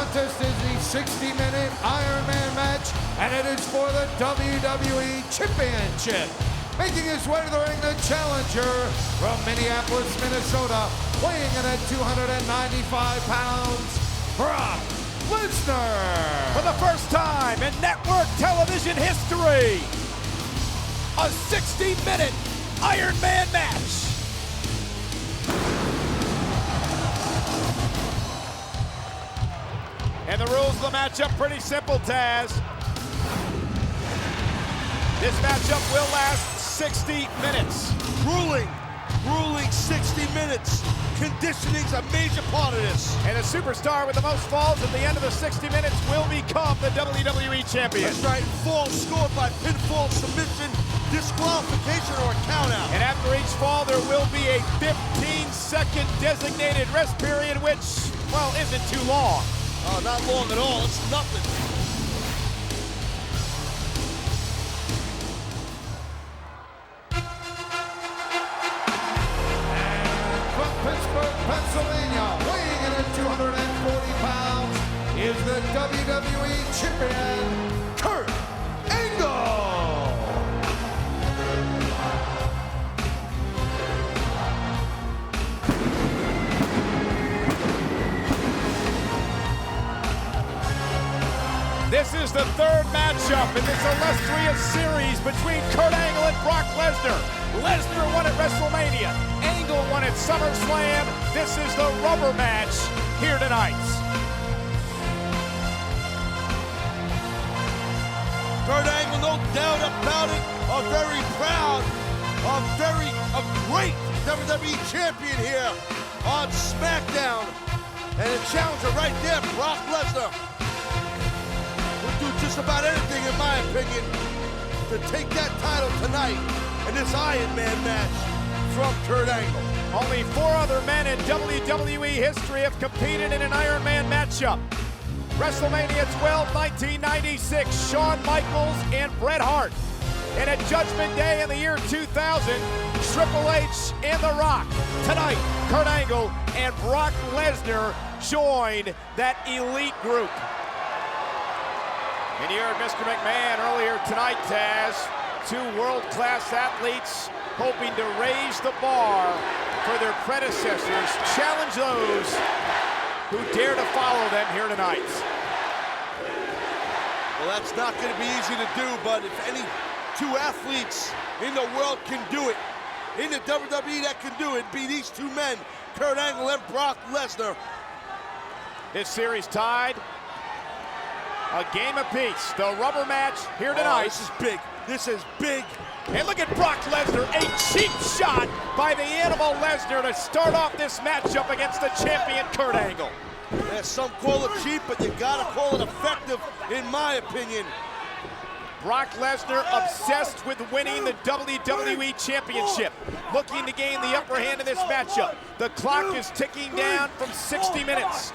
contest is the 60-minute Iron Man match, and it is for the WWE Championship. Making his way to the ring, the challenger from Minneapolis, Minnesota, weighing in at 295 pounds, Brock Lesnar. For the first time in network television history, a 60-minute Iron Man match. And the rules of the matchup pretty simple, Taz. This matchup will last 60 minutes. Grueling 60 minutes. Conditioning's a major part of this. And the superstar with the most falls at the end of the 60 minutes will become the WWE Champion. That's right, falls scored by pinfall, submission, disqualification, or a countout. And after each fall, there will be a 15-second designated rest period, which, well, isn't too long. Oh, not long at all, it's nothing. Pennsylvania, weighing in at 240 pounds, is the WWE Champion, Kurt Angle. This is the third matchup in this illustrious series between Kurt Angle and Brock Lesnar. Lesnar won at WrestleMania. Angle won at SummerSlam. This is the rubber match here tonight. Kurt Angle, no doubt about it, a very proud, a great WWE champion here on SmackDown. And the challenger right there, Brock Lesnar, will do just about anything, in my opinion, to take that title tonight in this Iron Man match from Kurt Angle. Only 4 other men in WWE history have competed in an Iron Man matchup. WrestleMania 12, 1996, Shawn Michaels and Bret Hart. And at Judgment Day in the year 2000, Triple H and The Rock. Tonight, Kurt Angle and Brock Lesnar join that elite group. And you heard Mr. McMahon earlier tonight, Taz. 2 world-class athletes hoping to raise the bar for their predecessors, challenge those who dare to follow them here tonight. Well, that's not going to be easy to do, but if any 2 athletes in the world can do it, in the WWE that can do it, be these 2 men, Kurt Angle and Brock Lesnar. This series tied, a game apiece. The rubber match here tonight. Oh, this is big. This is big. And look at Brock Lesnar, a cheap shot by the Animal Lesnar to start off this matchup against the champion Kurt Angle. Yeah, some call it cheap, but you gotta call it effective, in my opinion. Brock Lesnar obsessed with winning the WWE Championship, looking to gain the upper hand in this matchup. The clock is ticking down from 60 minutes.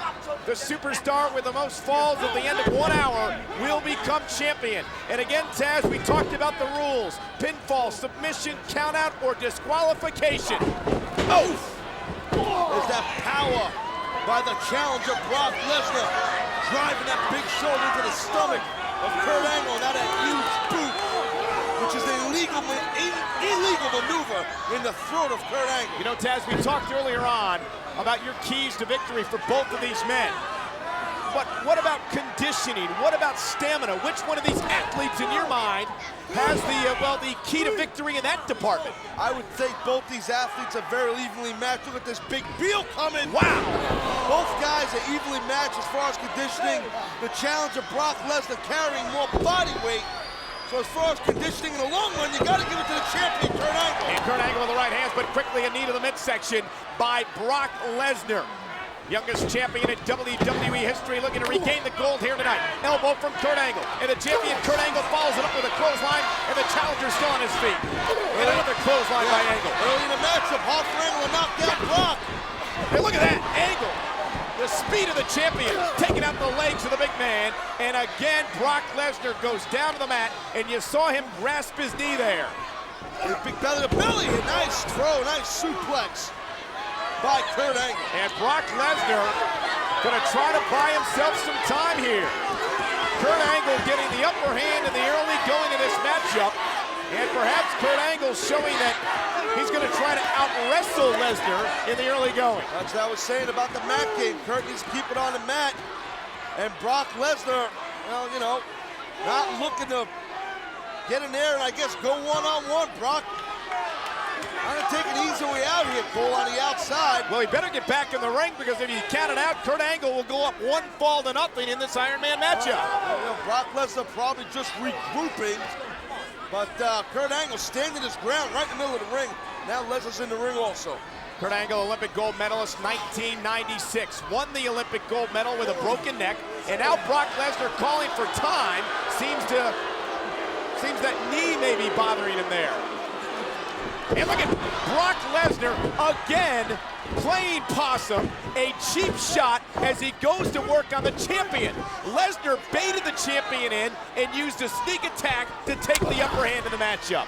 The superstar with the most falls at the end of 1 hour will become champion. And again, Taz, we talked about the rules. Pinfall, submission, countout, or disqualification. Oh! There's that power by the challenger, Brock Lesnar, driving that big shoulder into the stomach of Kurt Angle. Now that huge boot, which is an illegal maneuver in the throat of Kurt Angle. You know, Taz, we talked earlier on about your keys to victory for both of these men. But what about conditioning? What about stamina? Which one of these athletes in your mind has the key to victory in that department? I would think both these athletes are very evenly matched. Look at this big Beal coming. Wow! Both guys are evenly matched as far as conditioning. The challenger, Brock Lesnar, carrying more body weight. So as far as conditioning in the long run, you got to give it to the champion, Kurt Angle. And Kurt Angle with the right hands, but quickly a knee to the midsection by Brock Lesnar. Youngest champion in WWE history, looking to regain the gold here tonight. Elbow from Kurt Angle, and the champion Kurt Angle follows it up with a clothesline, and the challenger's still on his feet. And another clothesline by Angle. Early in the matchup, hard for Angle to knock down Brock. And look at that, Angle. The speed of the champion, taking out the legs of the big man. And again, Brock Lesnar goes down to the mat, and you saw him grasp his knee there. Big belly to belly, a nice throw, nice suplex by Kurt Angle. And Brock Lesnar Gonna try to buy himself some time here. Kurt Angle getting the upper hand in the early going of this matchup. And perhaps Kurt Angle showing that he's gonna try to out-wrestle Lesnar in the early going. That's what I was saying about the mat game. Kurt needs to keep it on the mat. And Brock Lesnar, well, you know, not looking to get in there and I guess go one-on-one, Brock. I'm gonna take an easy way out here, Cole, on the outside. Well, he better get back in the ring because if you count it out, Kurt Angle will go up 1-0 in this Iron Man matchup. Brock Lesnar probably just regrouping, but Kurt Angle standing his ground right in the middle of the ring. Now Lesnar's in the ring also. Kurt Angle, Olympic gold medalist, 1996. Won the Olympic gold medal with a broken neck. And now Brock Lesnar calling for time. Seems that knee may be bothering him there. And look at Brock Lesnar again playing possum, a cheap shot as he goes to work on the champion. Lesnar baited the champion in and used a sneak attack to take the upper hand in the matchup.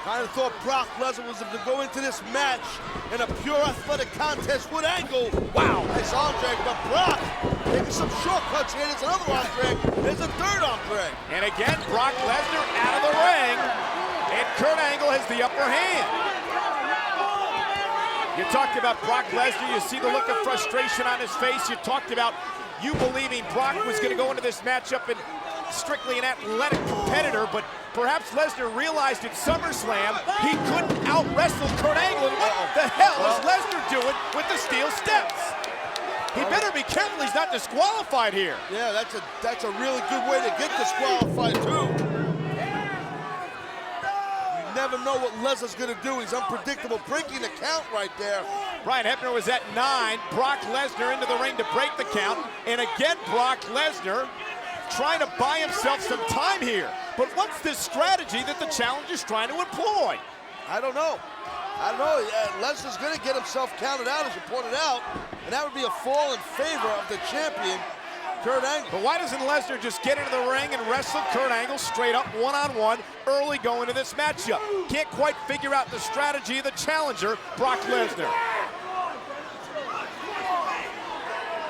Kind of thought Brock Lesnar was to go into this match in a pure athletic contest with Angle. Wow, nice arm drag, but Brock taking some shortcuts here. There's another arm drag. There's a third arm drag. And again, Brock Lesnar out of the ring. And Kurt Angle has the upper hand. You talked about Brock Lesnar. You see the look of frustration on his face. You talked about you believing Brock was going to go into this matchup and strictly an athletic competitor, but perhaps Lesnar realized at SummerSlam he couldn't out-wrestle Kurt Angle. What the hell is Lesnar doing with the steel steps? He better be careful he's not disqualified here. Yeah, that's a really good way to get disqualified too. You never know what Lesnar's gonna do. He's unpredictable, breaking the count right there. Brian Hebner was at 9. Brock Lesnar into the ring to break the count. And again, Brock Lesnar trying to buy himself some time here. But what's this strategy that the challenger's trying to employ? I don't know. Lesnar's going to get himself counted out, as you pointed out, and that would be a fall in favor of the champion, Kurt Angle. But why doesn't Lesnar just get into the ring and wrestle Kurt Angle straight up one-on-one early going into this matchup? Can't quite figure out the strategy of the challenger, Brock Lesnar.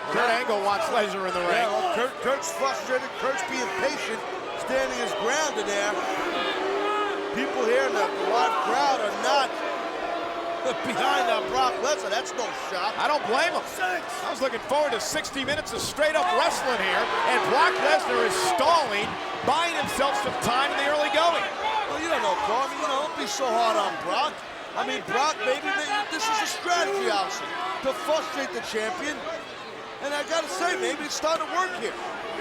Kurt Angle wants Lesnar in the ring. Yeah, well, Kurt's frustrated. Kurt's being patient, standing his ground in there. People here in the live crowd are not behind Brock Lesnar. That's no shock. I don't blame him. I was looking forward to 60 minutes of straight-up wrestling here, and Brock Lesnar is stalling, buying himself some time in the early going. Well, you don't know, Carl. I mean, don't be so hard on Brock. I mean, Brock, maybe this is a strategy, also, to frustrate the champion. And I gotta say, maybe it's starting to work here.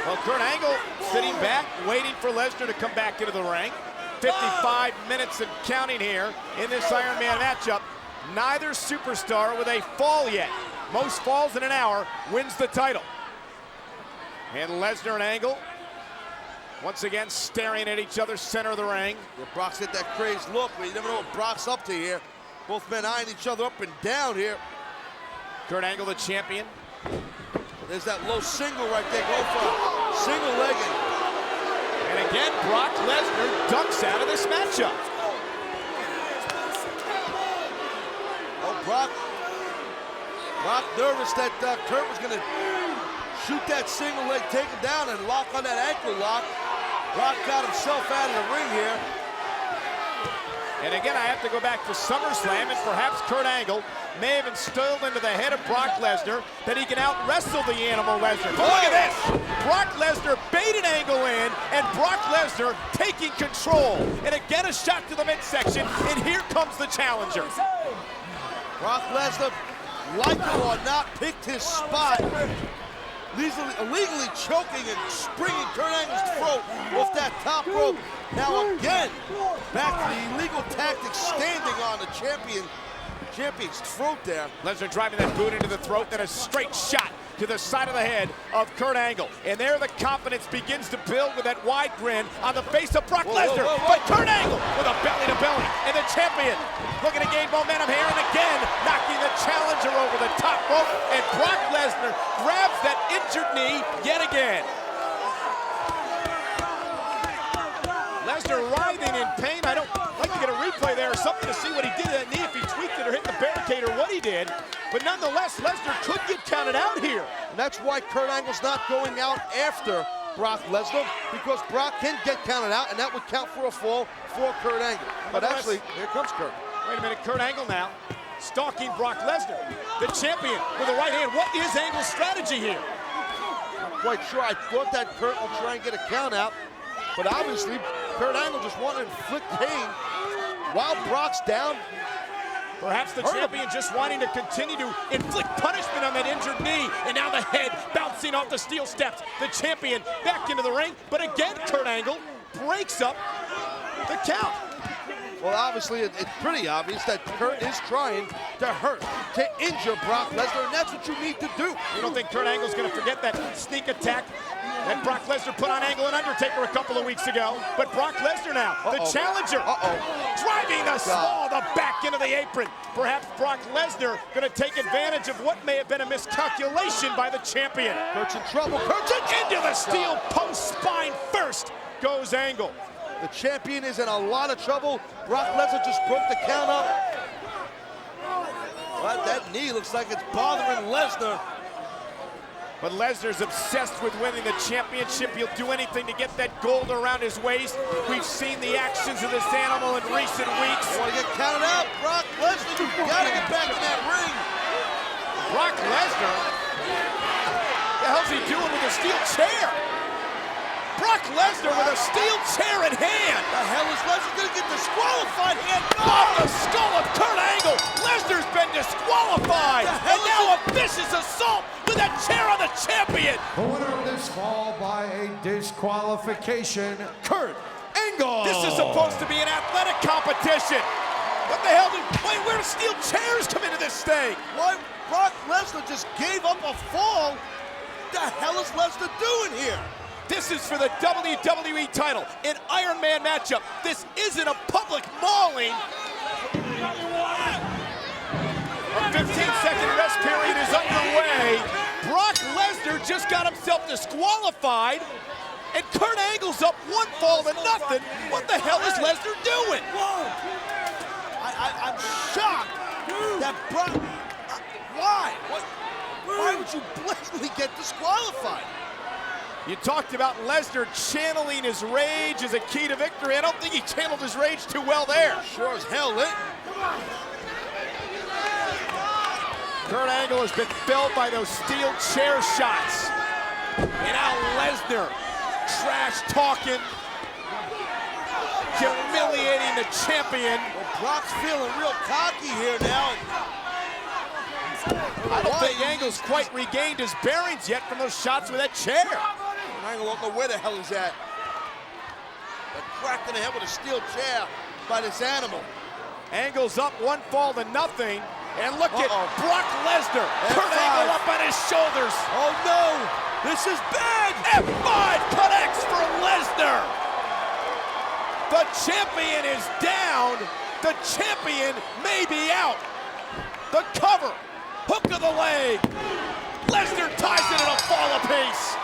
Well, Kurt Angle sitting back, waiting for Lesnar to come back into the ring. 55 minutes and counting here in this Iron Man matchup. Neither superstar with a fall yet. Most falls in an hour wins the title. And Lesnar and Angle once again staring at each other, center of the ring. Yeah, Brock's hit that crazed look, but you never know what Brock's up to here. Both men eyeing each other up and down here. Kurt Angle, the champion. There's that low single right there. Go for a single legged. And again, Brock Lesnar ducks out of this matchup. Oh, Brock nervous that Kurt was going to shoot that single leg, take it down, and lock on that ankle lock. Brock got himself out of the ring here. And again, I have to go back to SummerSlam, and perhaps Kurt Angle may have instilled into the head of Brock Lesnar that he can out-wrestle the animal Lesnar. But look at this! Brock Lesnar baited Angle in, and Brock Lesnar taking control. And again, a shot to the midsection, and here comes the challenger. Brock Lesnar, like it or not, picked his spot. Illegally choking and springing Kurt Angle's throat off that top rope. Now again, back to the illegal tactics, standing on the champion's throat there. Lesnar driving that boot into the throat, then a straight shot to the side of the head of Kurt Angle. And there the confidence begins to build with that wide grin on the face of Brock Lesnar. But Kurt Angle with a belly-to-belly, and the champion looking to gain momentum here, and again knocking the challenger over the top rope, and Brock Lesnar grabs that injured knee yet again. Lesnar writhing in pain. I don't like to get a replay there or something to see what he did to that knee, if he tweaked it or hit the barricade or what he did. but nonetheless, Lesnar could get counted out here. And that's why Kurt Angle's not going out after Brock Lesnar, because Brock can get counted out, and that would count for a fall for Kurt Angle. But actually, here comes Kurt. Wait a minute, Kurt Angle now, stalking Brock Lesnar. The champion with a right hand. What is Angle's strategy here? Not quite sure. I thought that Kurt would try and get a count out, but obviously, Kurt Angle just wanted to inflict pain while Brock's down. Perhaps the champion just wanting to continue to inflict punishment on that injured knee, and now the head bouncing off the steel steps. The champion back into the ring, but again, Kurt Angle breaks up the count. Well, obviously, it's pretty obvious that Kurt is trying to hurt, to injure Brock Lesnar, and that's what you need to do. You don't think Kurt Angle's going to forget that sneak attack that Brock Lesnar put on Angle and Undertaker a couple of weeks ago? But Brock Lesnar now, the challenger, driving the back into the apron. Perhaps Brock Lesnar going to take advantage of what may have been a miscalculation by the champion. Kurt's in trouble. Kurt's into the steel post, spine first goes Angle. The champion is in a lot of trouble. Brock Lesnar just broke the count up. But that knee looks like it's bothering Lesnar. But Lesnar's obsessed with winning the championship. He'll do anything to get that gold around his waist. We've seen the actions of this animal in recent weeks. Want to get counted out, Brock Lesnar. You gotta get back in that ring. Brock Lesnar? What the hell's he doing with a steel chair? Brock Lesnar with a steel chair in hand. The hell is Lesnar gonna get disqualified here? Off the skull of Kurt Angle. Lesnar's been disqualified. And now a vicious assault with a chair on the champion. The winner of this fall by a disqualification, Kurt Angle. This is supposed to be an athletic competition. What the hell? Wait, where do steel chairs come into this thing? Why? Brock Lesnar just gave up a fall. What the hell is Lesnar doing here? This is for the WWE title, an Iron Man matchup. This isn't a public mauling. A 15-second rest period is underway. Brock Lesnar just got himself disqualified, and Kurt Angle's up one fall to nothing. What the hell is Lesnar doing? Whoa! I'm shocked that Brock. Why? Why would you blatantly get disqualified? You talked about Lesnar channeling his rage as a key to victory. I don't think he channeled his rage too well there. Sure as hell lit. Kurt Angle has been felled by those steel chair shots. And now Lesnar, trash talking, humiliating the champion. Well, Brock's feeling real cocky here now. I don't think Angle's quite regained his bearings yet from those shots with that chair. Angle don't know where the hell he's at. But cracked in the head with a steel chair by this animal. Angle's up one fall to nothing. And look at Brock Lesnar. Kurt Angle up on his shoulders. Oh no, this is bad. F5 connects for Lesnar. The champion is down. The champion may be out. The cover, hook of the leg. Lesnar ties it in a fall apiece.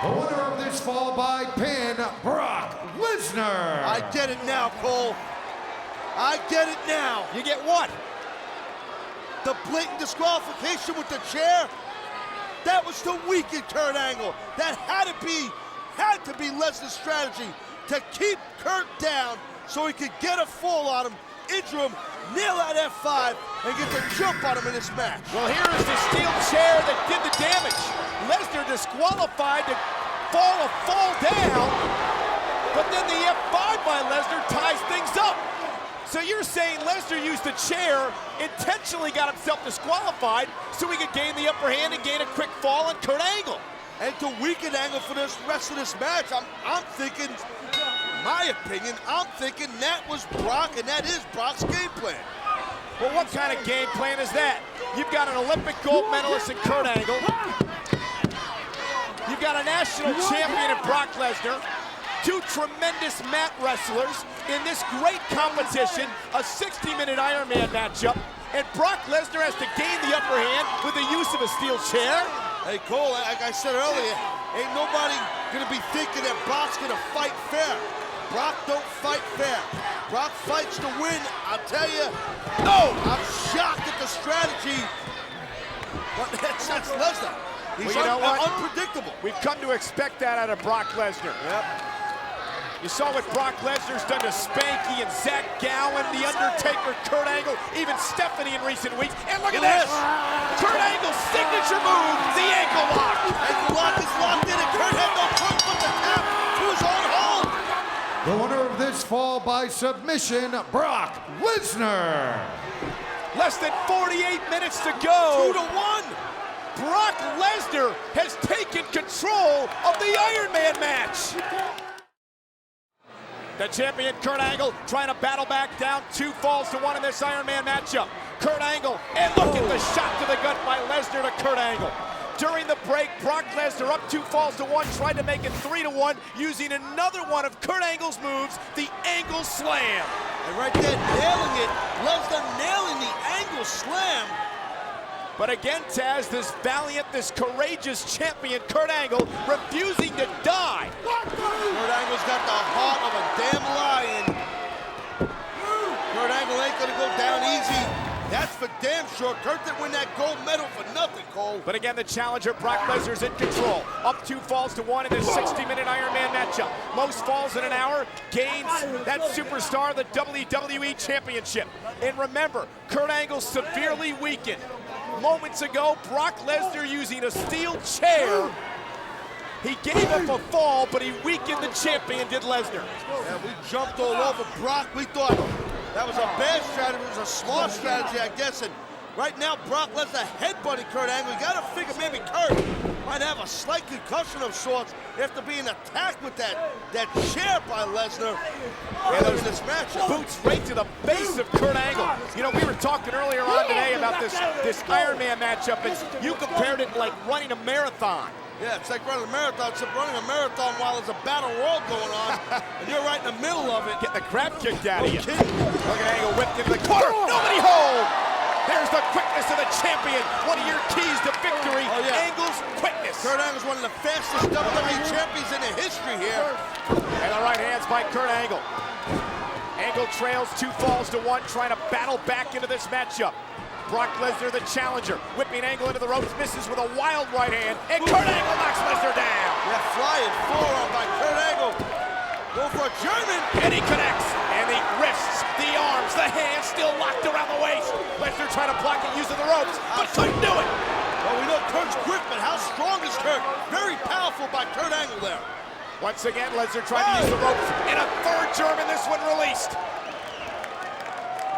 The winner of this fall by pin, Brock Lesnar. I get it now, Cole. I get it now. You get what? The blatant disqualification with the chair. That was to weaken Kurt Angle. That had to be Lesnar's strategy to keep Kurt down so he could get a fall on him, injure him, nail that F5, and get the jump on him in this match. Well, here's the steel chair that did the damage. Lesnar disqualified to fall down, but then the F5 by Lesnar ties things up. So you're saying Lesnar used the chair, intentionally got himself disqualified so he could gain the upper hand and gain a quick fall on Kurt Angle. And to weaken Angle for this rest of this match, I'm thinking, my opinion, I'm thinking that was Brock, and that is Brock's game plan. Well, what kind of game plan is that? You've got an Olympic gold medalist in Kurt Angle. You've got a national champion in Brock Lesnar. Two tremendous mat wrestlers in this great competition, a 60-minute Iron Man matchup, and Brock Lesnar has to gain the upper hand with the use of a steel chair. Hey, Cole, like I said earlier, ain't nobody gonna be thinking that Brock's gonna fight fair. Brock don't fight fair. Brock fights to win. I'll tell you, no! I'm shocked at the strategy. But that's Lesnar. He's unpredictable. We've come to expect that out of Brock Lesnar. Yep. You saw what Brock Lesnar's done to Spanky and Zach Gowen, The Undertaker, Kurt Angle, even Stephanie in recent weeks. And look at this! Kurt Angle's signature move, the ankle lock. Ankle lock is locked in, and Kurt had no front foot to tap to his own hold. The winner of this fall by submission, Brock Lesnar. Less than 48 minutes to go. 2-1. Brock Lesnar has taken control of the Iron Man match. The champion, Kurt Angle, trying to battle back down 2 falls to 1 in this Iron Man matchup. Kurt Angle, and look at the shot to the gut by Lesnar to Kurt Angle. During the break, Brock Lesnar up 2 falls to 1, tried to make it 3-1, using another one of Kurt Angle's moves, the Angle Slam. And right there, nailing it, Lesnar nailing the Angle Slam. But again, Taz, this valiant, this courageous champion, Kurt Angle, refusing to die. Kurt Angle's got the heart of a damn lion. Kurt Angle ain't gonna go down easy. That's for damn sure. Kurt didn't win that gold medal for nothing, Cole. But again, the challenger, Brock Lesnar's in control. Up 2 falls to 1 in this 60-minute Iron Man matchup. Most falls in an hour gains that superstar the WWE Championship. And remember, Kurt Angle severely weakened. Moments ago, Brock Lesnar using a steel chair. He gave up a fall, but he weakened the champion, did Lesnar. Yeah, we jumped all over Brock. We thought that was a bad strategy. It was a smart strategy, I guess. And right now, Brock Lesnar headbutting Kurt Angle. You gotta figure maybe Kurt might have a slight concussion of sorts after being attacked with that chair by Lesnar in this matchup. Boots right to the face of Kurt Angle. You know, we were talking earlier on today about this Iron Man matchup, and you compared it like running a marathon. Yeah, it's like running a marathon. It's like running a marathon while there's a battle royal going on, and you're right in the middle of it. Getting the crap kicked out of you. Look at Angle whipped into the corner. Nobody hold! There's the quickness of the champion. One of your keys to victory, Angle's quickness. Kurt Angle's one of the fastest WWE champions in the history here. And the right hands by Kurt Angle. Angle trails 2 falls to 1, trying to battle back into this matchup. Brock Lesnar, the challenger, whipping Angle into the ropes, misses with a wild right hand, and Kurt Angle knocks Lesnar down. Yeah, flying forearm by Kurt Angle. Go for a German. And he connects. And the wrists, the arms, the hands still locked around the waist. Lesnar trying to block it using the ropes, but couldn't do it. Well, we know Kurt's quick, but how strong is Kurt? Very powerful by Kurt Angle there. Once again, Lesnar trying to use the ropes. And a 3rd German, this one released.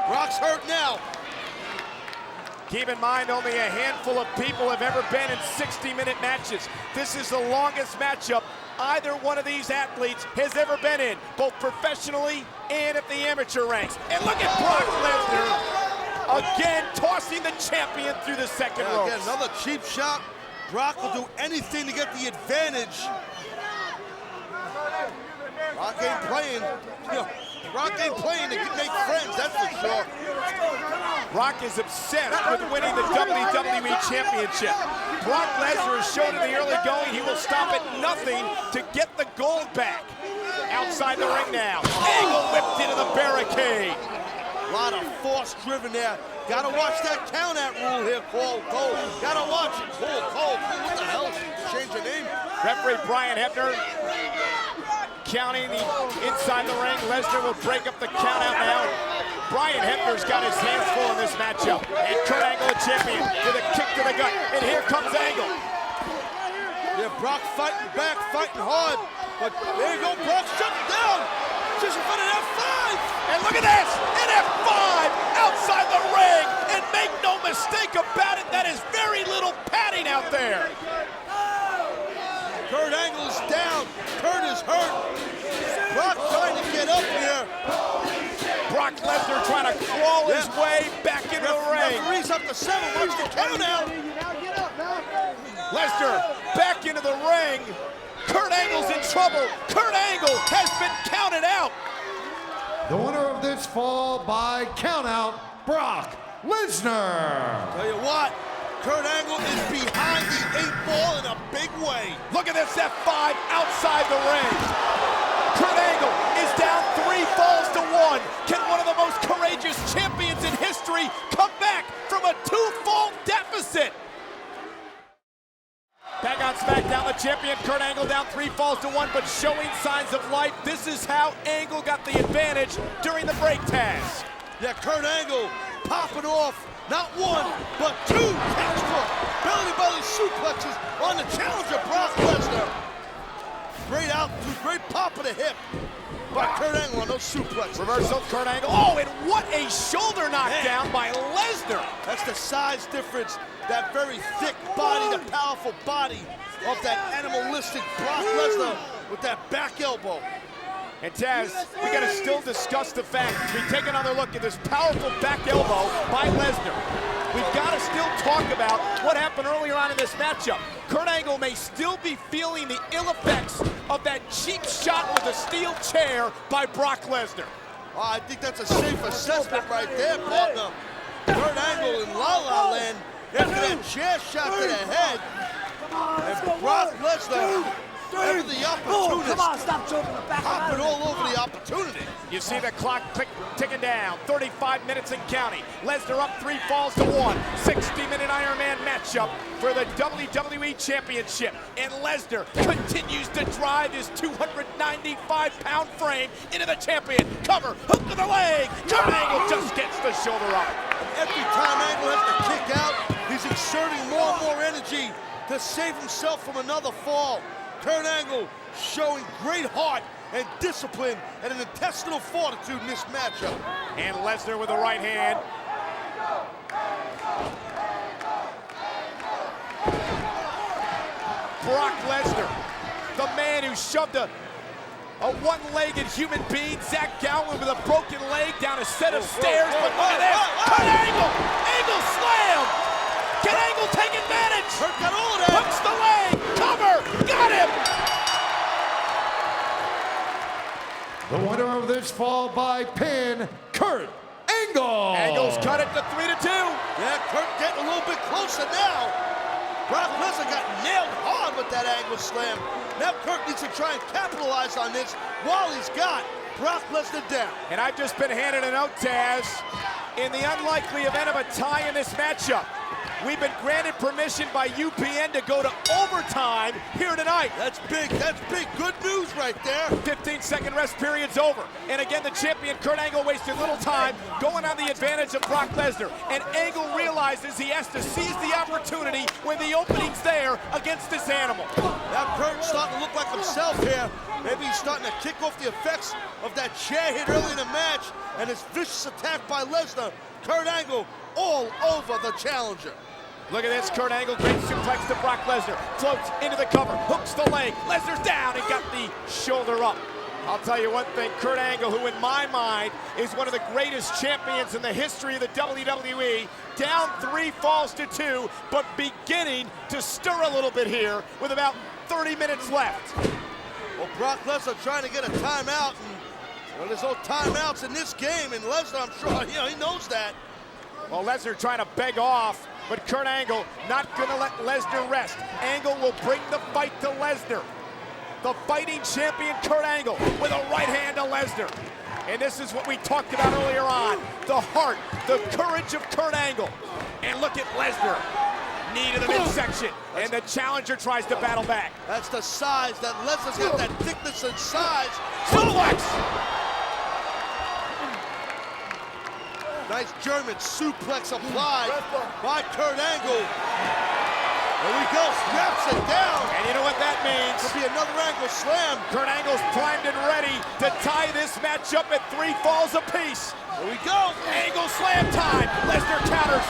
Brock's hurt now. Keep in mind, only a handful of people have ever been in 60-minute matches. This is the longest matchup either one of these athletes has ever been in, both professionally and at the amateur ranks. And look at Brock Lesnar, again tossing the champion through the second rope. Again, another cheap shot. Brock will do anything to get the advantage. Brock ain't playing. Brock ain't playing to make friends, that's for sure. Brock is obsessed with winning the WWE Championship. Brock Lesnar has shown in the early going he will stop at nothing to get the gold back. Outside the ring now. Angle whipped into the barricade. A lot of force driven there. Gotta watch that count out rule here, Cole. Gotta watch it. Cole. What the hell? Change your name. Referee Brian Hebner counting inside the ring. Lesnar will break up the count out now. Brian Hebner's got his hands full in this matchup. And Kurt Angle, the champion, with a kick to the gut. And here comes Angle. Yeah, Brock fighting back, fighting hard. But there you go, Brock shutting down. Just in front of F5. And look at this, an F5 outside the ring. And make no mistake about it, that is very little padding out there. Kurt Angle's down. Kurt is hurt. Brock trying to get up here. Brock Lesnar trying to crawl his way back into the ring. Referee's up to 7. Watch the count out. Lesnar back into the ring. Kurt Angle's in trouble. Kurt Angle has been counted out. The winner of this fall by countout, Brock Lesnar. Tell you what, Kurt Angle is behind the 8 ball in a big way. Look at this F5 outside the ring. Kurt Angle is down. the most courageous champions in history come back from a 2-fall deficit. Back on SmackDown, the champion Kurt Angle down 3 falls to 1, but showing signs of life. This is how Angle got the advantage during the break task. Yeah, Kurt Angle popping off not 1, but 2 catch-foot belly-to-belly suplexes on the challenger, Brock Lesnar. Great pop of the hip by Kurt Angle on those suplexes. Reversal, Kurt Angle. Oh, and what a shoulder knockdown by Lesnar. That's the size difference. That very thick body, the powerful body of that animalistic Brock Lesnar with that back elbow. And Taz, we gotta still discuss the fact, as we take another look at this powerful back elbow by Lesnar, we've gotta still talk about what happened earlier on in this matchup. Kurt Angle may still be feeling the ill effects of that cheap shot with a steel chair by Brock Lesnar. Oh, I think that's a safe assessment right there, partner. Kurt Angle in La La Land after that chair shot to the head. And Brock Lesnar ever the opportunity. Come on, stop choking the back. Hopping all over the opportunity. You see the clock ticking down, 35 minutes and counting. Lesnar up 3 falls to 1. 60-minute Iron Man matchup for the WWE Championship. And Lesnar continues to drive his 295-pound frame into the champion. Cover, hook to the leg. Kurt Angle just gets the shoulder up. Every time Angle has to kick out, he's exerting more and more energy to save himself from another fall. Kurt Angle showing great heart and discipline and an intestinal fortitude in this matchup. And Lesnar with the right hand. Brock Lesnar, the man who shoved a one-legged human being, Zach Gowen, with a broken leg down a set of stairs. But look at this, Kurt Angle! Angle slam! Can Angle take advantage? Kurt got all of that. Hooks the leg, cover, got him! The winner of this fall by pin, Kurt Angle. Angle's cut it to 3-2. Yeah, Kurt getting a little bit closer now. Brock Lesnar got nailed hard with that Angle slam. Now Kurt needs to try and capitalize on this while he's got Brock Lesnar down. And I've just been handed a note, Taz. In the unlikely event of a tie in this matchup, we've been granted permission by UPN to go to overtime here tonight. That's big good news right there. 15-second rest period's over. And again, the champion, Kurt Angle, wasted little time going on the advantage of Brock Lesnar. And Angle realizes he has to seize the opportunity when the opening's there against this animal. Now Kurt's starting to look like himself here. Maybe he's starting to kick off the effects of that chair hit early in the match and his vicious attack by Lesnar. Kurt Angle all over the challenger. Look at this, Kurt Angle, great suplex to Brock Lesnar. Floats into the cover, hooks the leg. Lesnar's down and got the shoulder up. I'll tell you one thing, Kurt Angle, who in my mind is one of the greatest champions in the history of the WWE, down 3 falls to 2, but beginning to stir a little bit here with about 30 minutes left. Well, Brock Lesnar trying to get a timeout, and there's no timeouts in this game, and Lesnar, I'm sure, he knows that. Well, Lesnar trying to beg off, but Kurt Angle not gonna let Lesnar rest. Angle will bring the fight to Lesnar. The fighting champion Kurt Angle with a right hand to Lesnar. And this is what we talked about earlier on. The heart, the courage of Kurt Angle. And look at Lesnar. Knee to the midsection. And the challenger tries to battle back. That's the size. That Lesnar's got that thickness and size. Suplex! Nice German suplex applied by Kurt Angle. There we go, snaps it down. And you know what that means? Could be another Angle slam. Kurt Angle's primed and ready to tie this match up at 3 falls apiece. Here we go. Angle slam time. Lesnar counters.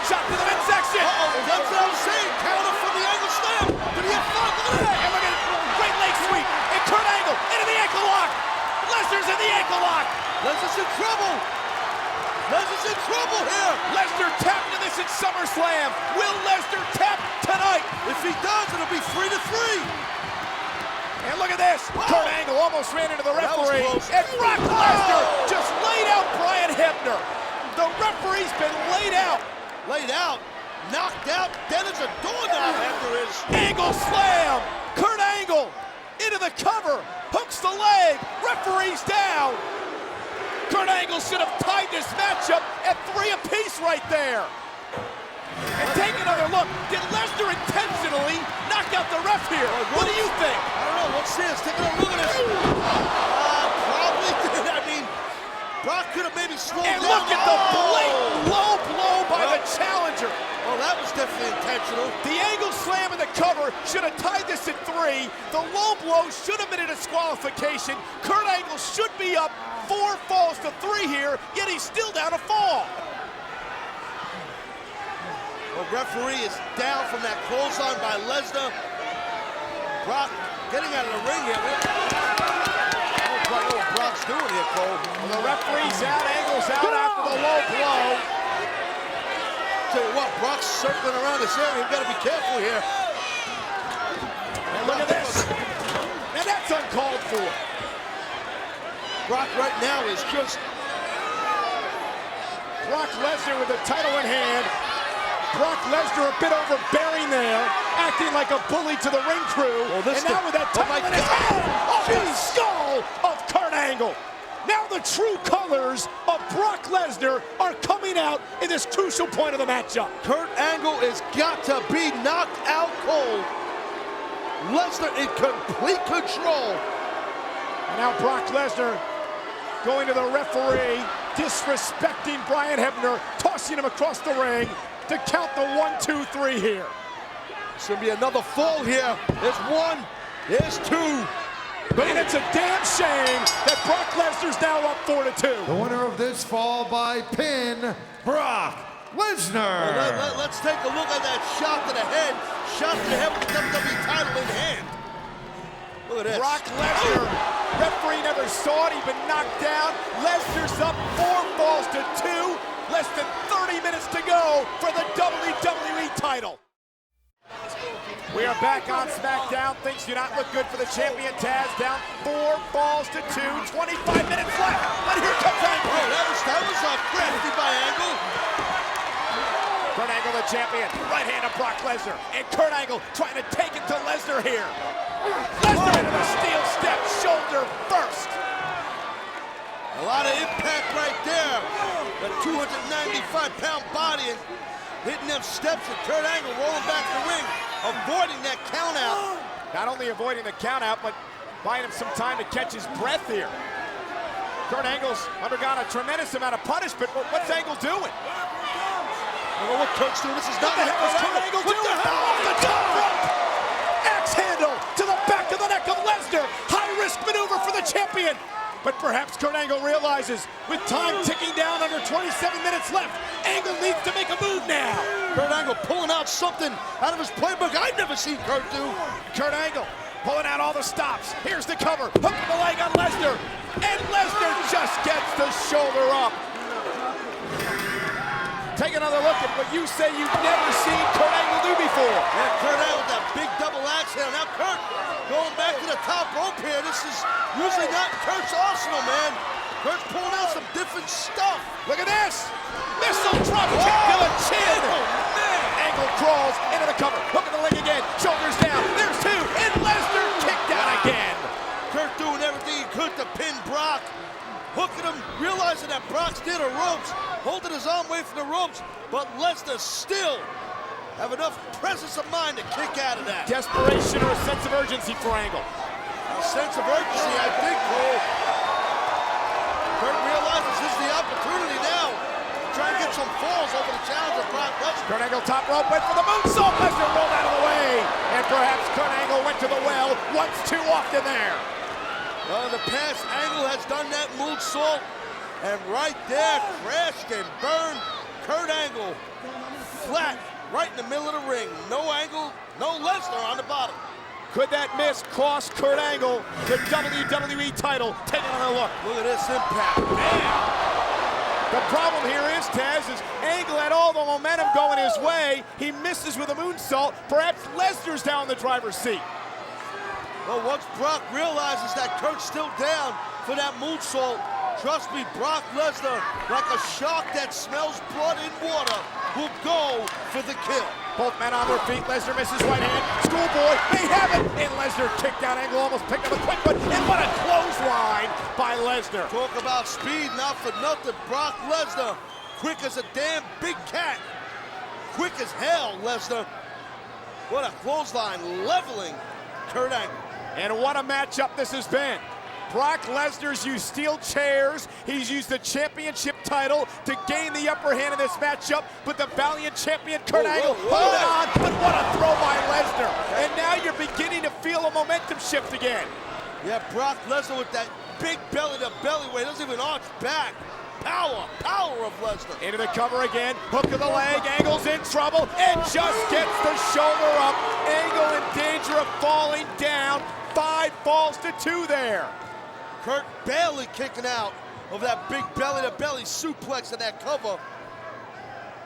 Shot to the midsection. That's what I was saying. Counter from the Angle slam. Did he have fun? Look at that. And look at it. Great leg sweep. And Kurt Angle into the ankle lock. Lesnar's in the ankle lock. Lesnar's in trouble. Lesnar's in trouble here. Lesnar tapped into this at SummerSlam. Will Lesnar tap tonight? If he does, it'll be 3-3. And look at this. Whoa. Kurt Angle almost ran into the referee. That was close. And Brock Lesnar just laid out Brian Hebner. The referee's been laid out. Laid out. Knocked out. Dead as a doorknob. Hebner is. Angle slam. Kurt Angle into the cover. Hooks the leg. Referee's down. Kurt Angle Angle should have tied this matchup at 3 apiece right there. And take another look. Did Lesnar intentionally knock out the ref here? What do you think? I don't know. Let's see. Let's take another look at this. Probably did. I mean, Brock could have maybe slowed down. And look at the blatant low blow by the challenger. Oh, that was definitely intentional. The Angle slam in the cover should have tied this at 3. The low blow should have been a disqualification. Kurt Angle should be up 4 falls to 3 here, yet he's still down a fall. Well, referee is down from that clothesline by Lesnar. Brock getting out of the ring here. I don't quite know what Brock's doing here, Cole. Well, the referee's out, Angle's out after the low blow. Tell you what, Brock's circling around this area. You've got to be careful here. And look at this. And that's uncalled for. Brock right now is just... Brock Lesnar with the title in hand. Brock Lesnar a bit overbearing there, acting like a bully to the ring crew. Well, and now with that title in his hand, off the skull of Kurt Angle. Now the true colors of Brock Lesnar are coming out in this crucial point of the matchup. Kurt Angle has got to be knocked out cold. Lesnar in complete control. And now Brock Lesnar going to the referee, disrespecting Brian Hebner, tossing him across the ring to count the 1, 2, 3 here. It's gonna be another fall here. There's 1, there's 2. And it's a damn shame that Brock Lesnar's now up 4-2. The winner of this fall by pin, Brock Lesnar. Well, let's take a look at that shot to the head. Shot to the head with the WWE title in hand. Look at this. Brock Lesnar, referee never saw it, he'd been knocked down. Lesnar's up 4 falls to 2. Less than 30 minutes to go for the WWE title. We are back on SmackDown. Things do not look good for the champion. Taz down 4 falls to 2. 25 minutes left. And here comes Angle. Oh, that was crafty by Angle. Kurt Angle, the champion. Right hand of Brock Lesnar. And Kurt Angle trying to take it to Lesnar here. Lesnar into the steel step, shoulder first. A lot of impact right there. The 295-pound body and hitting them steps, and Kurt Angle rolling back the ring, avoiding that count out. Not only avoiding the count out, but buying him some time to catch his breath here. Kurt Angle's undergone a tremendous amount of punishment, but what's Angle doing? Well, what Kurt's doing, this is not what the hell is Kurt Angle doing? Off the top rope! Axe handle to the back of the neck of Lesnar. High-risk maneuver for the champion. But perhaps Kurt Angle realizes, with time ticking down under 27 minutes left, Angle needs to make a move now. Kurt Angle pulling out something out of his playbook I've never seen Kurt do. Kurt Angle pulling out all the stops. Here's the cover, hooking the leg on Lesnar. And Lesnar just gets the shoulder up. Take another look at what you say you've never seen Kurt Angle do before. Yeah, Kurt Angle with that big double axe handle. Now Kurt going back to the top rope here. This is usually not Kurt's arsenal, man. Kurt's pulling out some different stuff. Look at this. Missile drop kick to the chin. Oh, man. Angle crawls into the cover. Hooking the leg again. Shoulders down. There's 2. And Lesnar kicked out again. Kurt doing everything he could to pin Brock. Hooking him, realizing that Brock's near the ropes, holding his arm away from the ropes, but Lesnar still have enough presence of mind to kick out of that. Desperation or a sense of urgency for Angle? A sense of urgency, I think, Cole. Kurt realizes this is the opportunity now to try and get some falls over the challenge of Brock Lesnar. Kurt Angle top rope, went for the moonsault. Lesnar rolled out of the way. And perhaps Kurt Angle went to the well once too often there. Well, in the past, Angle has done that moonsault, and right there, crashed and burned Kurt Angle flat right in the middle of the ring. No Angle, no Lesnar on the bottom. Could that miss cost Kurt Angle the WWE title? Take another look. Look at this impact. Man. The problem here is, Taz, is Angle had all the momentum going his way. He misses with a moonsault. Perhaps Lesnar's down in the driver's seat. Well, once Brock realizes that Kurt's still down for that moonsault, trust me, Brock Lesnar, like a shark that smells blood in water, will go for the kill. Both men on their feet. Lesnar misses right hand. Schoolboy may have it. And Lesnar kicked out. Angle almost picked up a quick one. And what a clothesline by Lesnar. Lesnar. Talk about speed, not for nothing. Brock Lesnar, quick as a damn big cat. Quick as hell, Lesnar. What a clothesline, leveling Kurt Angle. And what a matchup this has been. Brock Lesnar's used steel chairs. He's used the championship title to gain the upper hand in this matchup, but the valiant champion Kurt Angle holding on, but what a throw by Lesnar. And now you're beginning to feel a momentum shift again. Yeah, Brock Lesnar with that big belly-to-belly weight, doesn't even arch back. Power of Lesnar. Into the cover again, hook of the leg, Angle's in trouble, and just gets the shoulder up. Angle in danger of falling down. 5 falls to 2 there. Kurt barely kicking out of that big belly-to-belly suplex in that cover.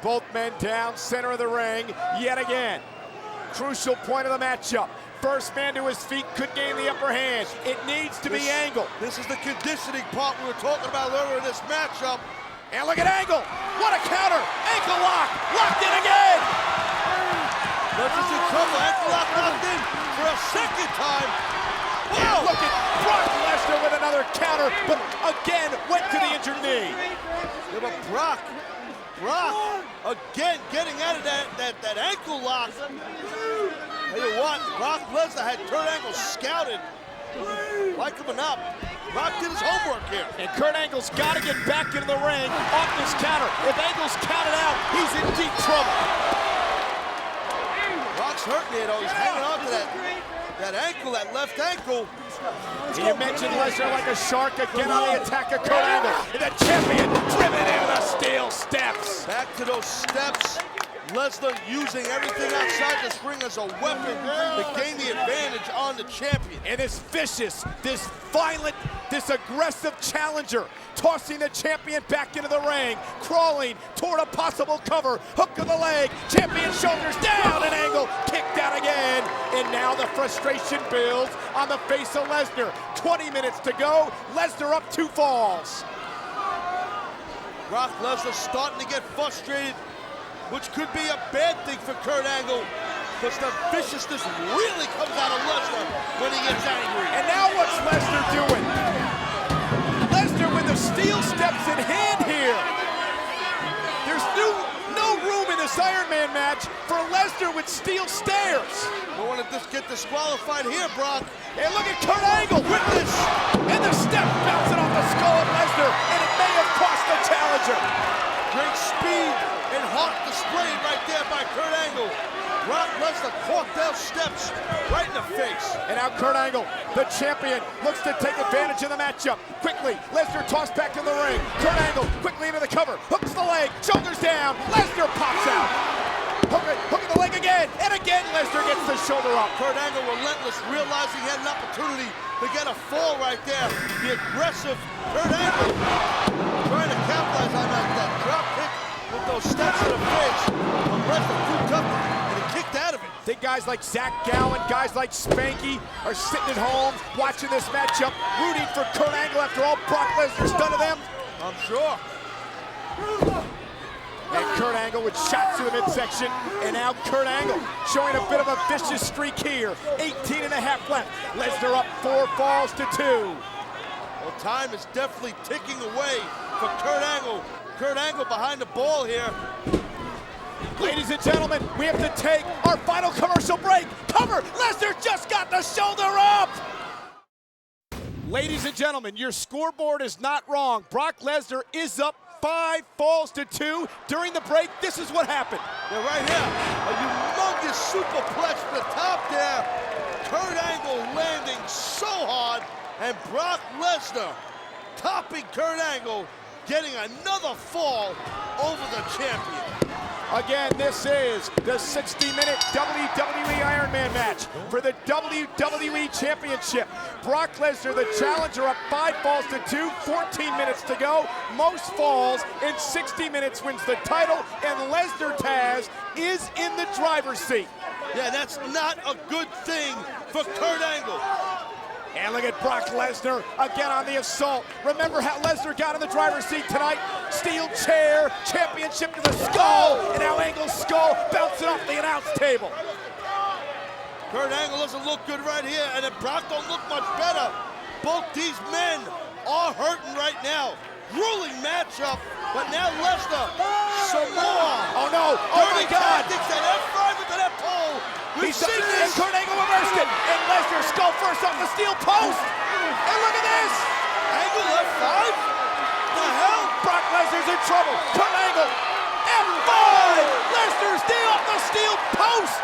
Both men down, center of the ring, yet again. Crucial point of the matchup. First man to his feet could gain the upper hand. It needs to be Angle. This is the conditioning part we were talking about earlier in this matchup. And look at Angle. What a counter. Ankle lock. Locked in again. Lesnar's in trouble. Ankle lock locked in for a second time. Wow. And look at Brock Lesnar with another counter, but again went to the injured knee. Yeah, but Brock, again getting out of that ankle lock. Tell you what, Brock Lesnar had Kurt Angle scouted. Like him or not, Brock did his homework here. And Kurt Angle's got to get back into the ring off this counter. If Angle's counted out, he's in deep trouble. Brock's hurting here, though. He's hanging on to that ankle, that left ankle. You mentioned Lesnar like a shark again on the attack of Kurt Angle. And the champion driven into the steel steps. Back to those steps. Lesnar using everything outside this ring as a weapon to gain the advantage on the champion. And this vicious, this violent, this aggressive challenger tossing the champion back into the ring, crawling toward a possible cover. Hook of the leg, champion shoulders down, and Angle kicked out again. And now the frustration builds on the face of Lesnar. 20 minutes to go, Lesnar up 2 falls. Brock Lesnar starting to get frustrated, which could be a bad thing for Kurt Angle, because the viciousness really comes out of Lesnar when he gets angry. And now what's Lesnar doing? Lesnar with the steel steps in hand here. There's no room in this Iron Man match for Lesnar with steel stairs. Don't want to just get disqualified here, Brock. And look at Kurt Angle with this. And the step bouncing off the skull of Lesnar, and it may have cost the challenger. Great speed and heart displayed right there by Kurt Angle. Brock Lesnar caught those steps right in the face. And now Kurt Angle, the champion, looks to take advantage of the matchup. Quickly, Lesnar tossed back in the ring. Kurt Angle quickly into the cover, hooks the leg, shoulders down. Lesnar pops out. Hooking the leg again, and again Lesnar gets the shoulder up. Kurt Angle relentless, realizing he had an opportunity to get a fall right there. The aggressive Kurt Angle trying to capitalize on that drop kick with those steps in the face. But Lesnar too tough, and he kicked out of it. I think guys like Zach Gowen, guys like Spanky are sitting at home watching this matchup, rooting for Kurt Angle after all Brock Lesnar's done to them. I'm sure. And Kurt Angle with shots to the midsection. And now Kurt Angle showing a bit of a vicious streak here. 18 and a half left. Lesnar up 4 falls to 2. Well, time is definitely ticking away for Kurt Angle. Kurt Angle behind the ball here. Ladies and gentlemen, we have to take our final commercial break. Cover! Lesnar just got the shoulder up! Ladies and gentlemen, your scoreboard is not wrong. Brock Lesnar is up 5 falls to 2. During the break, this is what happened. Yeah, right here, a humongous superplex from the top there. Kurt Angle landing so hard, and Brock Lesnar topping Kurt Angle, getting another fall over the champion. Again, this is the 60-minute WWE Iron Man match for the WWE Championship. Brock Lesnar, the challenger, up 5 falls to 2, 14 minutes to go. Most falls in 60 minutes wins the title, and Lesnar Taz is in the driver's seat. Yeah, that's not a good thing for Kurt Angle. And look at Brock Lesnar again on the assault. Remember how Lesnar got in the driver's seat tonight? Steel chair, championship to the skull, and now Angle's skull bouncing off the announce table. Kurt Angle doesn't look good right here, and then Brock don't look much better. Both these men are hurting right now. Grueling matchup, but now Lesnar, some more. Oh no, oh my God. Tactics, that F5 into that pole. We've seen And this. Kurt Angle reversed it, and Lesnar skull first off the steel post. And look at this. Angle F5? The hell? Brock Lesnar's in trouble. Kurt Angle, F5. Lesnar's knee off the steel post.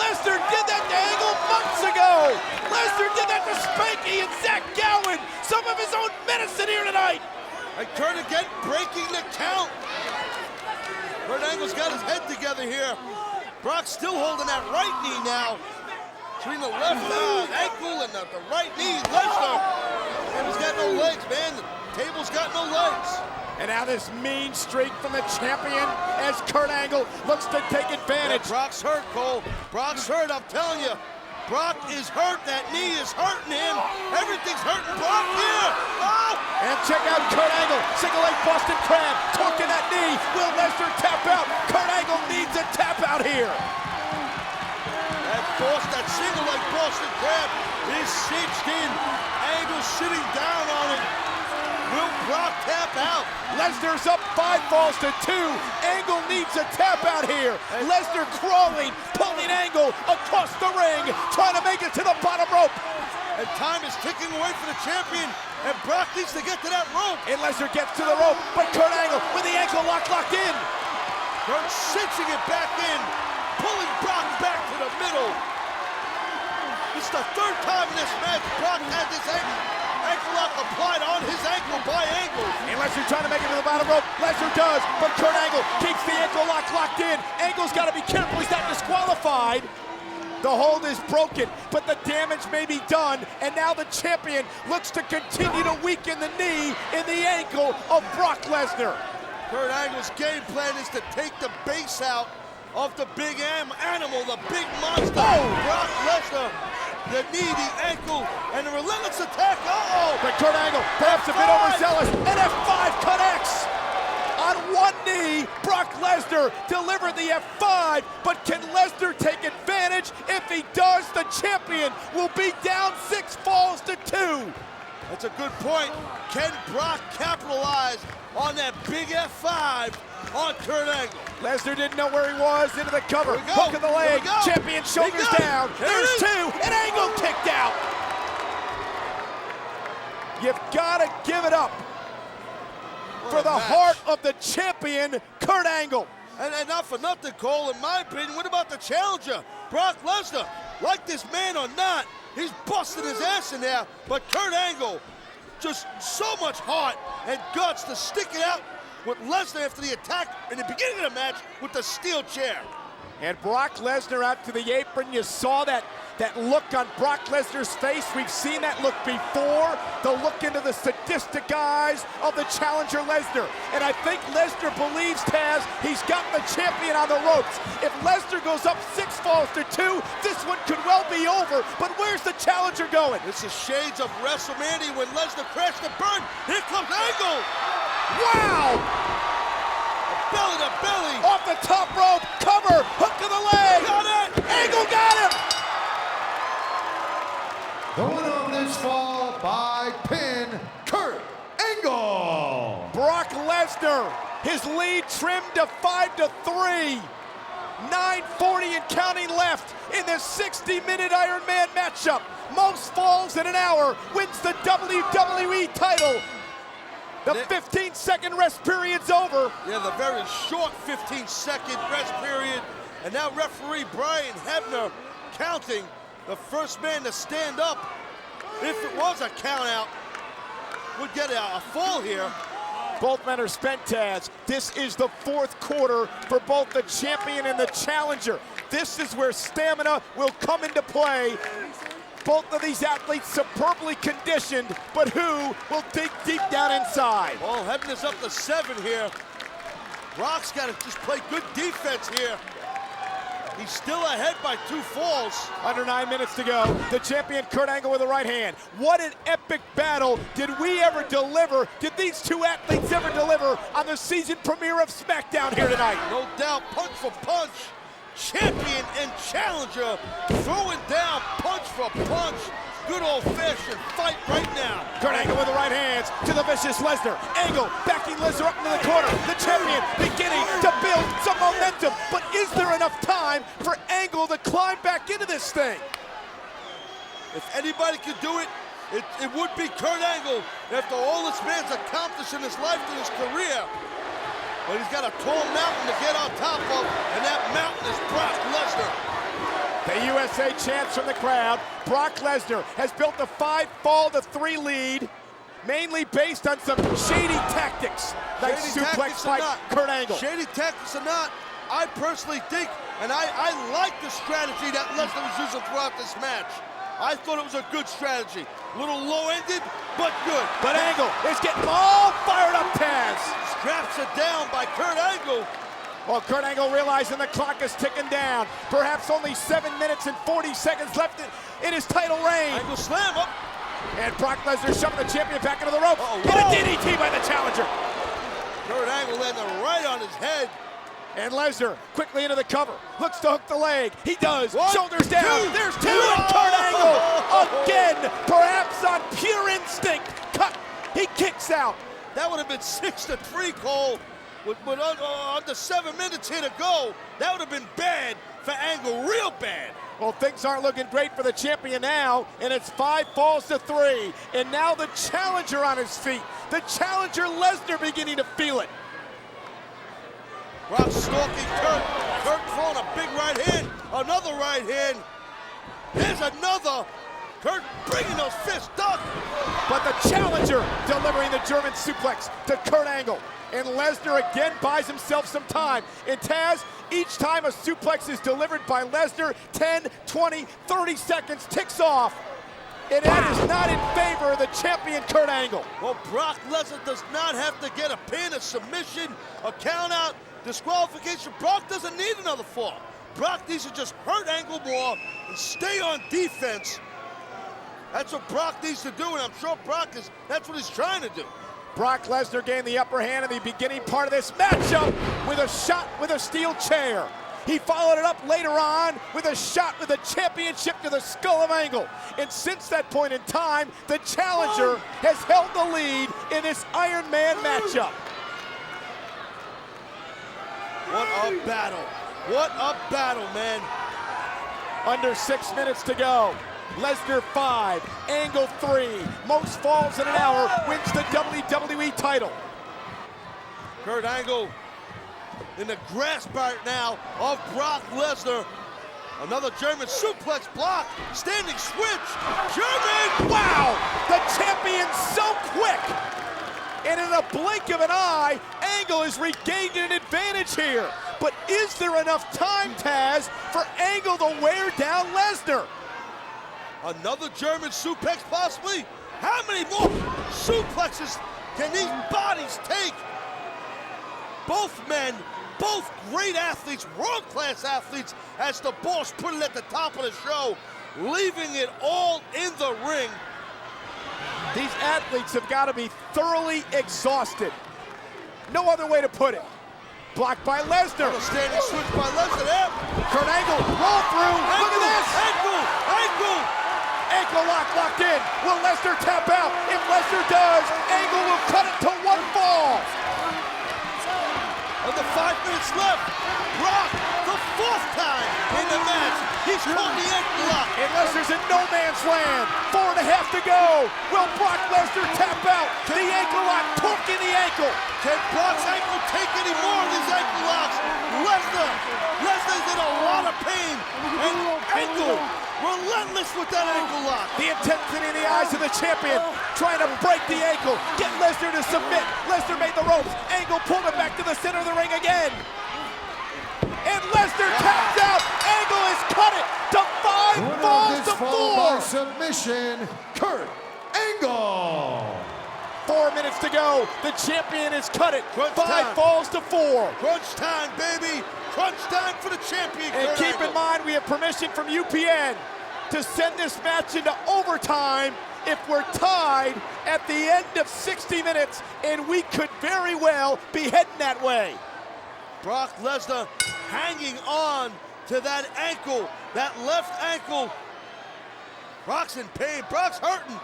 Lesnar did that to Angle months ago. Lesnar did that to Spanky and Zach Gowen. Some of his own medicine here tonight. And Kurt again breaking the count. Kurt Angle's got his head together here. Brock's still holding that right knee now. Between the left ankle and the right knee. Lesnar. And he's got no legs, man. The table's got no legs. And now this mean streak from the champion as Kurt Angle looks to take advantage. Yeah, Brock's hurt, Cole. Brock's hurt, I'm telling you. Brock is hurt. That knee is hurting him. Everything's hurting Brock here. Oh! And check out Kurt Angle. Single leg Boston Crab. Torquing that knee. Will Lesnar tap out? Kurt Angle needs a tap out here. That single leg Boston Crab is cinched in. Angle sitting down on it. Will Brock tap out? Lesnar's up 5 falls to 2. Angle needs a tap out here. Lesnar crawling, pulling Angle across the ring, trying to make it to the bottom rope. And time is ticking away for the champion. And Brock needs to get to that rope. And Lesnar gets to the rope, but Kurt Angle with the ankle locked in. Kurt cinching it back in, pulling Brock back to the middle. It's the 3rd time in this match Brock had this ankle lock applied on his ankle by Angle. And Lesnar trying to make it to the bottom rope. Lesnar does, but Kurt Angle keeps the ankle lock locked in. Angle's got to be careful, he's not disqualified. The hold is broken, but the damage may be done, and now the champion looks to continue to weaken the knee in the ankle of Brock Lesnar. Kurt Angle's game plan is to take the base out of the big animal, the big monster. Oh! Brock Lesnar, the knee, the ankle, and the relentless attack. But Kurt Angle, perhaps a bit overzealous, and F5 connects. On one knee, Brock Lesnar delivered the F5, but can Lesnar take advantage? If he does, the champion will be down 6 falls to 2. That's a good point. Can Brock capitalize on that big F5 on Kurt Angle? Lesnar didn't know where he was, into the cover, Here we go. hook of the leg, Here we go. champion shoulders down. There There's it is. 2, and Angle kicked out. You've got to give it up for the heart of the champion, Kurt Angle. And not for nothing, Cole, in my opinion, what about the challenger, Brock Lesnar? Like this man or not, he's busting his ass in there, but Kurt Angle, just so much heart and guts to stick it out with Lesnar after the attack in the beginning of the match with the steel chair. And Brock Lesnar out to the apron. You saw that look on Brock Lesnar's face. We've seen that look before. The look into the sadistic eyes of the challenger Lesnar. And I think Lesnar believes, Taz, he's got the champion on the ropes. If Lesnar goes up 6 falls to 2, this one could well be over. But where's the challenger going? This is shades of WrestleMania when Lesnar crashed and burned. Here comes Angle. Wow! Belly to belly. Off the top rope, cover, hook of the leg. Got it. Angle got him. The winner of this fall by pin, Kurt Angle. Brock Lesnar, his lead trimmed to 5 to 3. 9:40 and counting left in this 60-minute Iron Man matchup. Most falls in an hour, wins the WWE title. The 15-second rest period's over. Yeah, the very short 15-second rest period. And now referee Brian Hebner counting. The first man to stand up, if it was a count out, would get a fall here. Both men are spent, Taz. This is the 4th quarter for both the champion and the challenger. This is where stamina will come into play. Both of these athletes superbly conditioned, but who will dig deep down inside? Well, Hebner's up to 7 here. Brock's got to just play good defense here. He's still ahead by 2 falls. Under 9 minutes to go. The champion Kurt Angle with the right hand. What an epic battle did we ever deliver? Did these 2 athletes ever deliver on the season premiere of SmackDown here tonight? No doubt, punch for punch. Champion and challenger throwing down punch for punch. good old-fashioned fight right now. Kurt Angle with the right hands to the vicious Lesnar. Angle backing Lesnar up into the corner. The champion beginning to build some momentum. But is there enough time for Angle to climb back into this thing? If anybody could do it, it would be Kurt Angle after all this man's accomplished in his life and his career. But he's got a tall mountain to get on top of, and that mountain is Brock Lesnar. The USA chants from the crowd. Brock Lesnar has built a 5-fall-to-3 lead, mainly based on some shady tactics. Nice suplex by Kurt Angle. Shady tactics or not, I personally think, and I like the strategy that Lesnar was using throughout this match. I thought it was a good strategy. A little low-ended, but good. But Angle is getting all fired up, Taz. Straps it down by Kurt Angle. Well, Kurt Angle realizing the clock is ticking down. Perhaps only 7 minutes and 40 seconds left in his title reign. Angle slam up. And Brock Lesnar shoving the champion back into the ropes. Get a DDT by the challenger. Kurt Angle landed right on his head. And Lesnar quickly into the cover. Looks to hook the leg. He does. One, Shoulders down. two. There's two. And Kurt Angle again, perhaps on pure instinct. Cut. He kicks out. That would have been 6-3, Cole. With under 7 minutes here to go, that would have been bad for Angle, real bad. Well, things aren't looking great for the champion now, and it's 5-falls-to-3. And now the challenger on his feet. The challenger Lesnar beginning to feel it. Brock stalking Kurt. Kurt throwing a big right hand, another right hand. There's another. Kurt bringing those fists up. But the challenger delivering the German suplex to Kurt Angle. And Lesnar again buys himself some time. And Taz, each time a suplex is delivered by Lesnar, 10, 20, 30 seconds ticks off. And that is not in favor of the champion Kurt Angle. Well, Brock Lesnar does not have to get a pin, a submission, a count out, disqualification. Brock doesn't need another fall. Brock needs to just hurt Angle more and stay on defense. That's what Brock needs to do, and I'm sure that's what he's trying to do. Brock Lesnar gained the upper hand in the beginning part of this matchup with a shot with a steel chair. He followed it up later on with a shot with a championship to the skull of Angle. And since that point in time, the challenger has held the lead in this Iron Man matchup. What a battle. What a battle, man. Under 6 minutes to go. Lesnar 5, Angle 3. Most falls in an hour, wins the WWE title. Kurt Angle in the grasp right now of Brock Lesnar. Another German suplex block, standing switch, German! Wow, the champion's so quick. And in a blink of an eye, Angle is regaining an advantage here. But is there enough time, Taz, for Angle to wear down Lesnar? Another German suplex possibly? How many more suplexes can these bodies take? Both men, both great athletes, world-class athletes, as the boss put it at the top of the show, leaving it all in the ring. These athletes have got to be thoroughly exhausted. No other way to put it. Blocked by Lesnar. A standing switch by Lesnar there. Kurt Angle, roll through. Look at this. Angle. Ankle lock locked in. Will Lesnar tap out? If Lesnar does, Angle will cut it to 1 fall. Under 5 minutes left. Brock, the 4th time in the match. He's caught the ankle lock. And Lesnar's in no man's land. 4.5 to go. Will Brock Lesnar tap out? The ankle lock, torquing the ankle. Can Brock's ankle take any more of these ankle locks? Lesnar's in a lot of pain. And Angle relentless with that ankle lock. The intensity in the eyes of the champion, trying to break the ankle, get Lesnar to submit. Lesnar made the ropes. Angle pulled him back to the center of the ring again. And Lesnar taps out. Angle has cut it to 5 falls to 4. By submission, Kurt Angle. 4 minutes to go. The champion has cut it. Crunch 5 time. falls to 4. Crunch time, baby. Crunch time for the champion. And Kurt keep Angle. in mind, we have permission from UPN to send this match into overtime if we're tied at the end of 60 minutes, and we could very well be heading that way. Brock Lesnar hanging on to that ankle, that left ankle. Brock's in pain. Brock's hurting.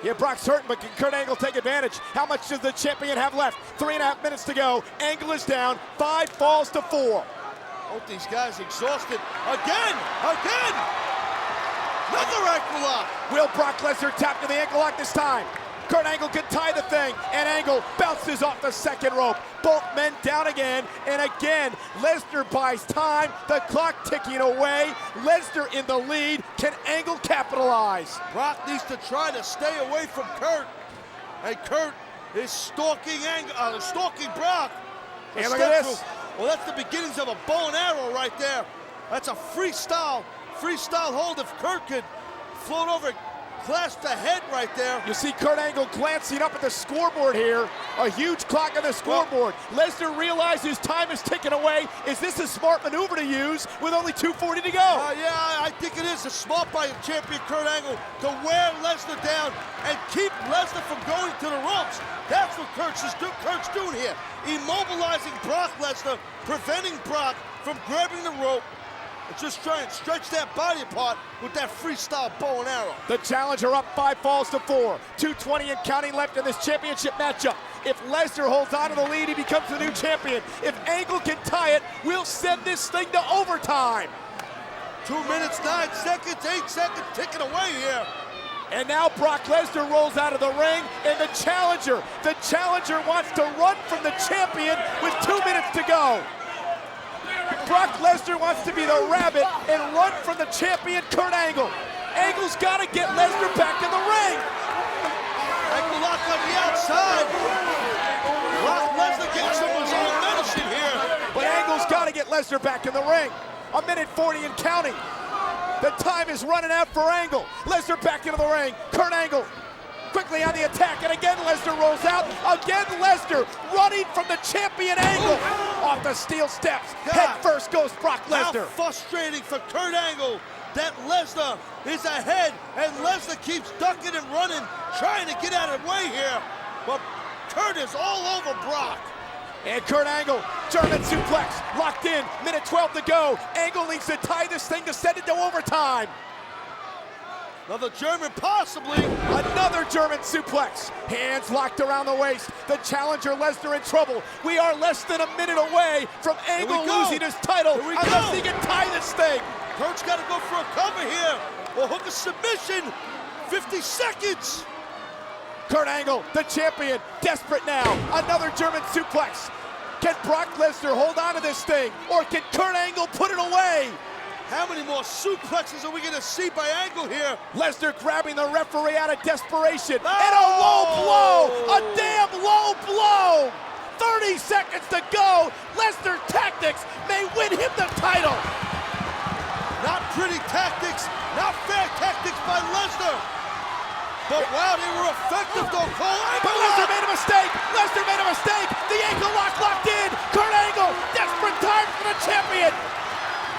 Yeah, Brock's hurting, but can Kurt Angle take advantage? How much does the champion have left? 3.5 minutes to go. Angle is down. 5 falls to 4. Both these guys exhausted. Again! Another ankle lock. Will Brock Lesnar tap to the ankle lock this time? Kurt Angle can tie the thing, and Angle bounces off the second rope. Both men down again, and again, Lesnar buys time, the clock ticking away. Lesnar in the lead. Can Angle capitalize? Brock needs to try to stay away from Kurt, and Kurt is stalking Brock. Hey, look at this. Well, that's the beginnings of a bow and arrow right there. That's a freestyle hold. If Kurt could float over, clasp the head right there. You see Kurt Angle glancing up at the scoreboard here. A huge clock on the scoreboard. Lesnar realizes time is ticking away. Is this a smart maneuver to use with only 2:40 to go? Yeah, I think it is. A smart by champion Kurt Angle to wear Lesnar down and keep Lesnar from going to the ropes. That's what Kurt's doing here. Immobilizing Brock Lesnar, preventing Brock from grabbing the rope. Just try and stretch that body apart with that freestyle bow and arrow. The challenger up 5 falls to 4. 2:20 and counting left in this championship matchup. If Lesnar holds on to the lead, he becomes the new champion. If Angle can tie it, we'll send this thing to overtime. 2 minutes, 9 seconds, 8 seconds ticking away here. And now Brock Lesnar rolls out of the ring, and the challenger wants to run from the champion with 2 minutes to go. Brock Lesnar wants to be the rabbit and run from the champion Kurt Angle. Angle's got to get Lesnar back in the ring. Ankle lock on the outside. Brock Lesnar getting some of his own medicine here. But Angle's got to get Lesnar back in the ring. 1:40 and counting. The time is running out for Angle. Lesnar back into the ring. Kurt Angle quickly on the attack, and again Lesnar rolls out. Again Lesnar running from the champion Angle. Off the steel steps. Head first goes Brock Lesnar. How frustrating for Kurt Angle that Lesnar is ahead, and Lesnar keeps ducking and running, trying to get out of the way here. But Kurt is all over Brock. And Kurt Angle, German suplex, locked in, 1:12 to go. Angle needs to tie this thing to send it to overtime. Another German, possibly. Another German suplex. Hands locked around the waist. The challenger Lesnar in trouble. We are less than a minute away from Angle losing his title unless he can tie this thing. Kurt's got to go for a cover here. Or hook a submission. 50 seconds. Kurt Angle, the champion, desperate now. Another German suplex. Can Brock Lesnar hold on to this thing? Or can Kurt Angle put it away? How many more suplexes are we going to see by Angle here? Lesnar grabbing the referee out of desperation. And a low blow! A damn low blow! 30 seconds to go. Lesnar tactics may win him the title. Not pretty tactics, not fair tactics by Lesnar. But wow, they were effective though, Cole. But Lesnar made a mistake. Lesnar made a mistake. The ankle lock locked in. Kurt Angle, desperate time for the champion.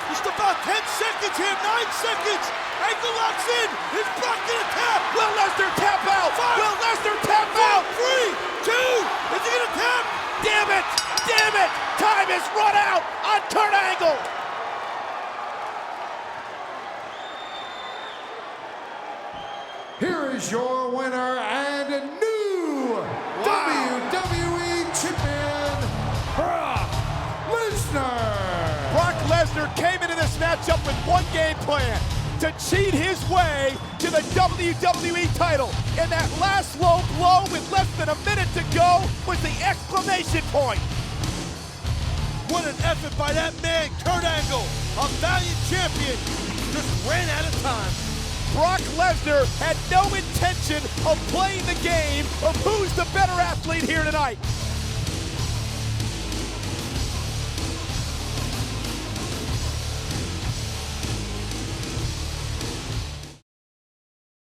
Just about 10 seconds here, 9 seconds. Ankle locks in. Is Brock gonna tap? Will Lesnar tap out? 5, Will Lesnar tap 4, out? 3, 2. Is he gonna tap? Damn it! Damn it! Time is run out on Kurt Angle. Here is your winner and new WWE Champion, Brock Lesnar. Brock Lesnar came into this matchup with one game plan: to cheat his way to the WWE title. And that last low blow with less than a minute to go was the exclamation point. What an effort by that man, Kurt Angle. A valiant champion, just ran out of time. Brock Lesnar had no intention of playing the game of who's the better athlete here tonight.